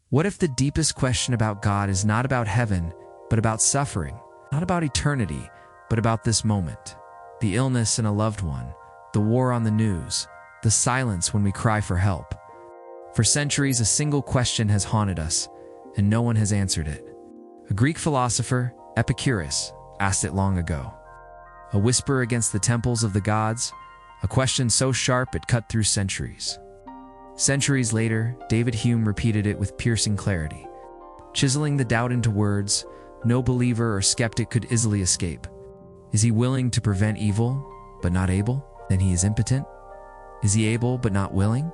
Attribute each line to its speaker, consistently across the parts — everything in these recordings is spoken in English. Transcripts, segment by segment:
Speaker 1: What if the deepest question about God is not about heaven, but about suffering? Not about eternity, but about this moment. The illness in a loved one, the war on the news, the silence when we cry for help. For centuries, a single question has haunted us, and no one has answered it. A Greek philosopher, Epicurus, asked it long ago. A whisper against the temples of the gods, a question so sharp it cut through centuries. Centuries later, David Hume repeated it with piercing clarity. Chiseling the doubt into words, no believer or skeptic could easily escape. Is he willing to prevent evil, but not able? Then he is impotent. Is he able but not willing?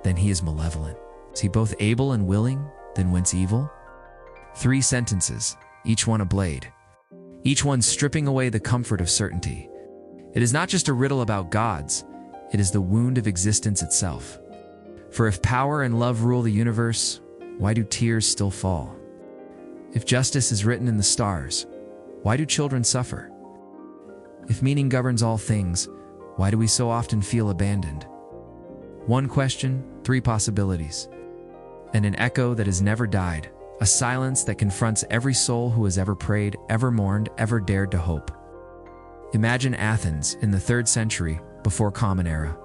Speaker 1: Then he is malevolent. Is he both able and willing? Then whence evil? 3 sentences, each one a blade. Each one stripping away the comfort of certainty. It is not just a riddle about gods, it is the wound of existence itself. For if power and love rule the universe, why do tears still fall? If justice is written in the stars, why do children suffer? If meaning governs all things, why do we so often feel abandoned? 1 question, 3 possibilities. And an echo that has never died, a silence that confronts every soul who has ever prayed, ever mourned, ever dared to hope. Imagine Athens in the 3rd century, before Common Era.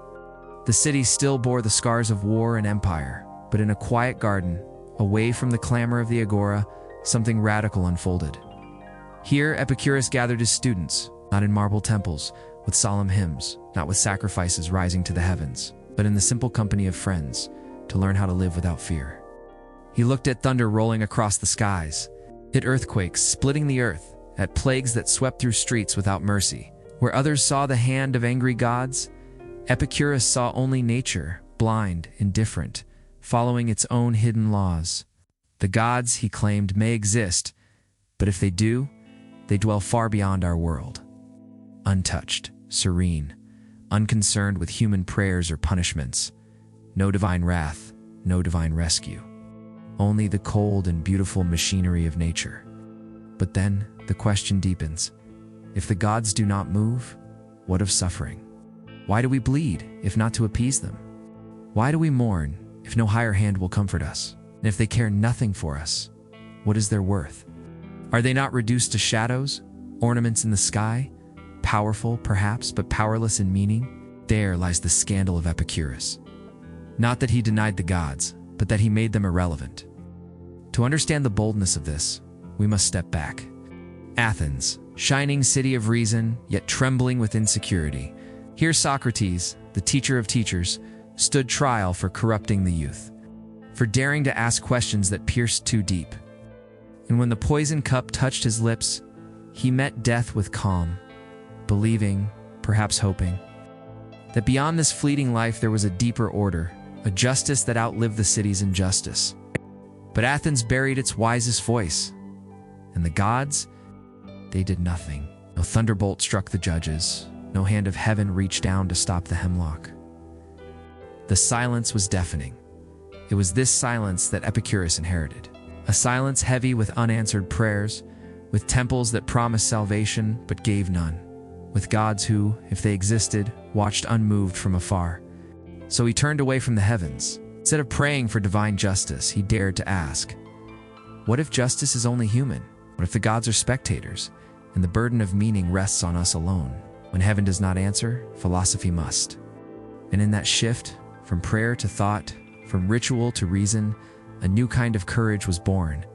Speaker 1: The city still bore the scars of war and empire, but in a quiet garden, away from the clamor of the agora, something radical unfolded. Here, Epicurus gathered his students, not in marble temples, with solemn hymns, not with sacrifices rising to the heavens, but in the simple company of friends, to learn how to live without fear. He looked at thunder rolling across the skies, at earthquakes splitting the earth, at plagues that swept through streets without mercy. Where others saw the hand of angry gods, Epicurus saw only nature, blind, indifferent, following its own hidden laws. The gods, he claimed, may exist, but if they do, they dwell far beyond our world. Untouched, serene, unconcerned with human prayers or punishments. No divine wrath, no divine rescue. Only the cold and beautiful machinery of nature. But then, the question deepens. If the gods do not move, what of suffering? Why do we bleed, if not to appease them? Why do we mourn, if no higher hand will comfort us? And if they care nothing for us, what is their worth? Are they not reduced to shadows, ornaments in the sky? Powerful, perhaps, but powerless in meaning? There lies the scandal of Epicurus. Not that he denied the gods, but that he made them irrelevant. To understand the boldness of this, we must step back. Athens, shining city of reason, yet trembling with insecurity. Here Socrates, the teacher of teachers, stood trial for corrupting the youth, for daring to ask questions that pierced too deep. And when the poison cup touched his lips, he met death with calm, believing, perhaps hoping, that beyond this fleeting life there was a deeper order, a justice that outlived the city's injustice. But Athens buried its wisest voice, and the gods, they did nothing. No thunderbolt struck the judges, no hand of heaven reached down to stop the hemlock. The silence was deafening. It was this silence that Epicurus inherited. A silence heavy with unanswered prayers, with temples that promised salvation but gave none, with gods who, if they existed, watched unmoved from afar. So he turned away from the heavens. Instead of praying for divine justice, he dared to ask, what if justice is only human? What if the gods are spectators, and the burden of meaning rests on us alone? When heaven does not answer, philosophy must. And in that shift, from prayer to thought, from ritual to reason, a new kind of courage was born.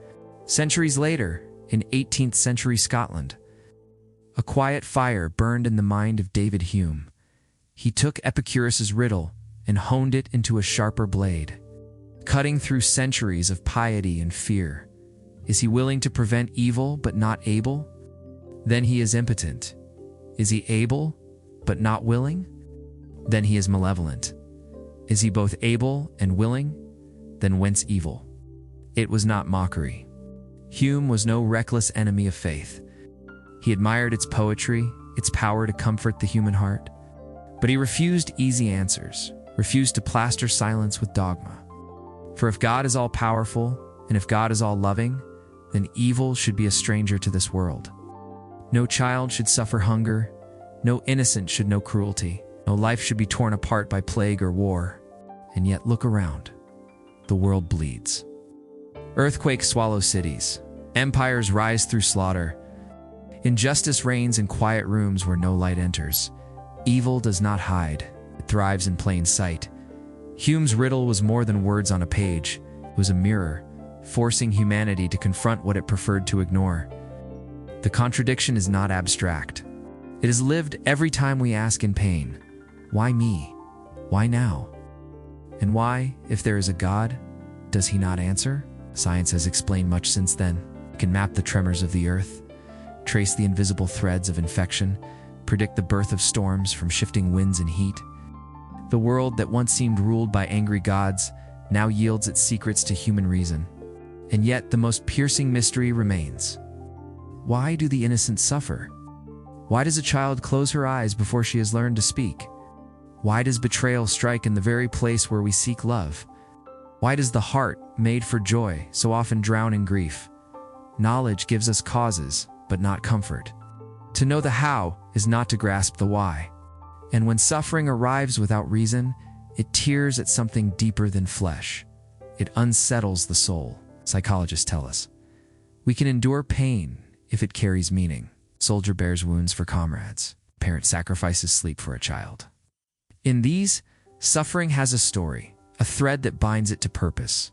Speaker 1: Centuries later, in 18th century Scotland, a quiet fire burned in the mind of David Hume. He took Epicurus's riddle and honed it into a sharper blade, cutting through centuries of piety and fear. Is he willing to prevent evil but not able? Then he is impotent. Is he able but not willing? Then he is malevolent. Is he both able and willing? Then whence evil? It was not mockery. Hume was no reckless enemy of faith. He admired its poetry, its power to comfort the human heart. But he refused easy answers, refused to plaster silence with dogma. For if God is all-powerful, and if God is all-loving, then evil should be a stranger to this world. No child should suffer hunger, no innocent should know cruelty, no life should be torn apart by plague or war. And yet look around. The world bleeds. Earthquakes swallow cities. Empires rise through slaughter. Injustice reigns in quiet rooms where no light enters. Evil does not hide. It thrives in plain sight. Hume's riddle was more than words on a page. It was a mirror, forcing humanity to confront what it preferred to ignore. The contradiction is not abstract. It is lived every time we ask in pain, why me? Why now? And why, if there is a God, does he not answer? Science has explained much since then. It can map the tremors of the earth, trace the invisible threads of infection, predict the birth of storms from shifting winds and heat. The world that once seemed ruled by angry gods now yields its secrets to human reason. And yet the most piercing mystery remains. Why do the innocent suffer? Why does a child close her eyes before she has learned to speak? Why does betrayal strike in the very place where we seek love? Why does the heart, made for joy, so often drown in grief? Knowledge gives us causes, but not comfort. To know the how is not to grasp the why. And when suffering arrives without reason, it tears at something deeper than flesh. It unsettles the soul, psychologists tell us. We can endure pain if it carries meaning. Soldier bears wounds for comrades. Parent sacrifices sleep for a child. In these, suffering has a story, a thread that binds it to purpose.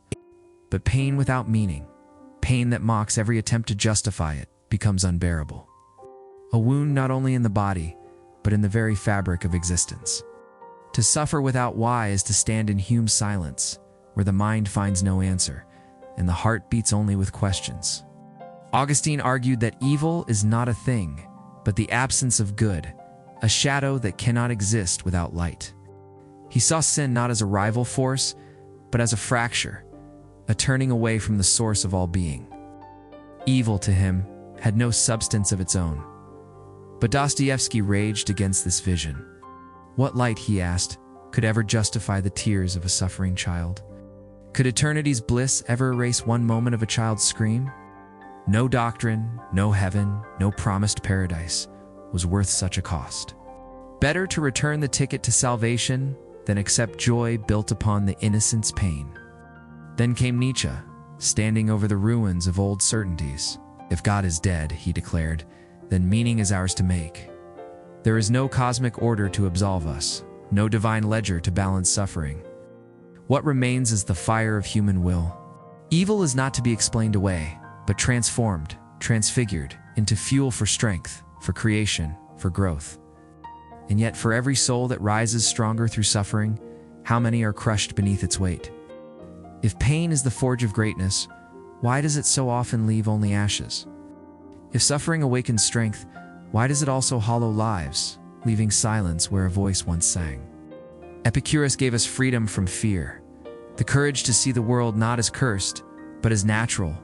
Speaker 1: But pain without meaning, pain that mocks every attempt to justify it, becomes unbearable. A wound not only in the body, but in the very fabric of existence. To suffer without why is to stand in Hume's silence, where the mind finds no answer, and the heart beats only with questions. Augustine argued that evil is not a thing, but the absence of good, a shadow that cannot exist without light. He saw sin not as a rival force, but as a fracture, a turning away from the source of all being. Evil, to him, had no substance of its own. But Dostoevsky raged against this vision. What light, he asked, could ever justify the tears of a suffering child? Could eternity's bliss ever erase one moment of a child's scream? No doctrine, no heaven, no promised paradise was worth such a cost. Better to return the ticket to salvation than accept joy built upon the innocent's pain. Then came Nietzsche, standing over the ruins of old certainties. If God is dead, he declared, then meaning is ours to make. There is no cosmic order to absolve us, no divine ledger to balance suffering. What remains is the fire of human will. Evil is not to be explained away, but transformed, transfigured into fuel for strength, for creation, for growth. And yet for every soul that rises stronger through suffering, how many are crushed beneath its weight? If pain is the forge of greatness, why does it so often leave only ashes? If suffering awakens strength, why does it also hollow lives, leaving silence where a voice once sang? Epicurus gave us freedom from fear, the courage to see the world not as cursed, but as natural,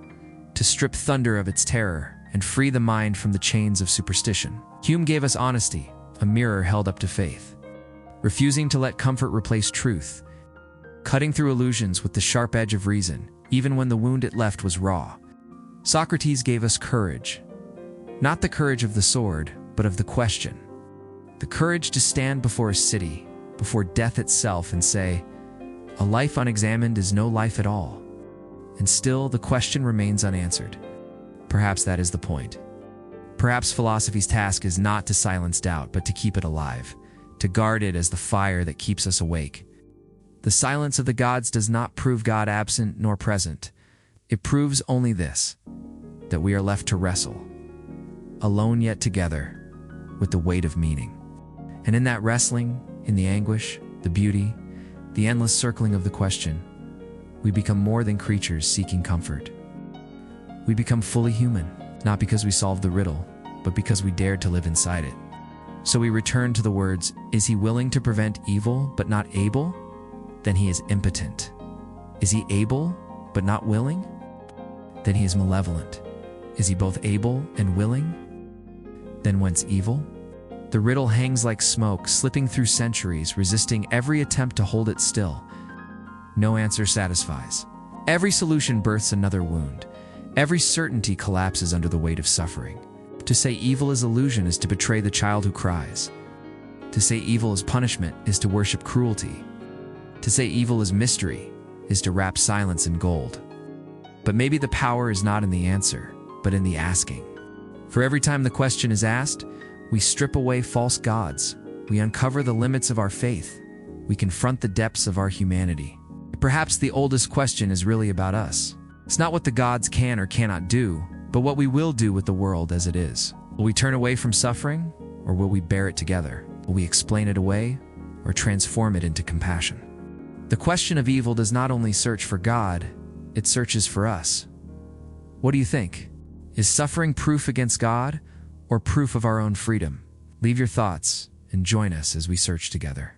Speaker 1: to strip thunder of its terror and free the mind from the chains of superstition. Hume gave us honesty, a mirror held up to faith, refusing to let comfort replace truth, cutting through illusions with the sharp edge of reason, even when the wound it left was raw. Socrates gave us courage, not the courage of the sword, but of the question. The courage to stand before a city, before death itself, and say, a life unexamined is no life at all. And still, the question remains unanswered. Perhaps that is the point. Perhaps philosophy's task is not to silence doubt, but to keep it alive, to guard it as the fire that keeps us awake. The silence of the gods does not prove God absent nor present. It proves only this, that we are left to wrestle, alone yet together, with the weight of meaning. And in that wrestling, in the anguish, the beauty, the endless circling of the question, we become more than creatures seeking comfort. We become fully human, not because we solved the riddle, but because we dared to live inside it. So we return to the words, is he willing to prevent evil but not able? Then he is impotent. Is he able but not willing? Then he is malevolent. Is he both able and willing? Then whence evil? The riddle hangs like smoke, slipping through centuries, resisting every attempt to hold it still. No answer satisfies. Every solution births another wound. Every certainty collapses under the weight of suffering. To say evil is illusion is to betray the child who cries. To say evil is punishment is to worship cruelty. To say evil is mystery is to wrap silence in gold. But maybe the power is not in the answer, but in the asking. For every time the question is asked, we strip away false gods. We uncover the limits of our faith. We confront the depths of our humanity. Perhaps the oldest question is really about us. It's not what the gods can or cannot do, but what we will do with the world as it is. Will we turn away from suffering, or will we bear it together? Will we explain it away, or transform it into compassion? The question of evil does not only search for God, it searches for us. What do you think? Is suffering proof against God, or proof of our own freedom? Leave your thoughts and join us as we search together.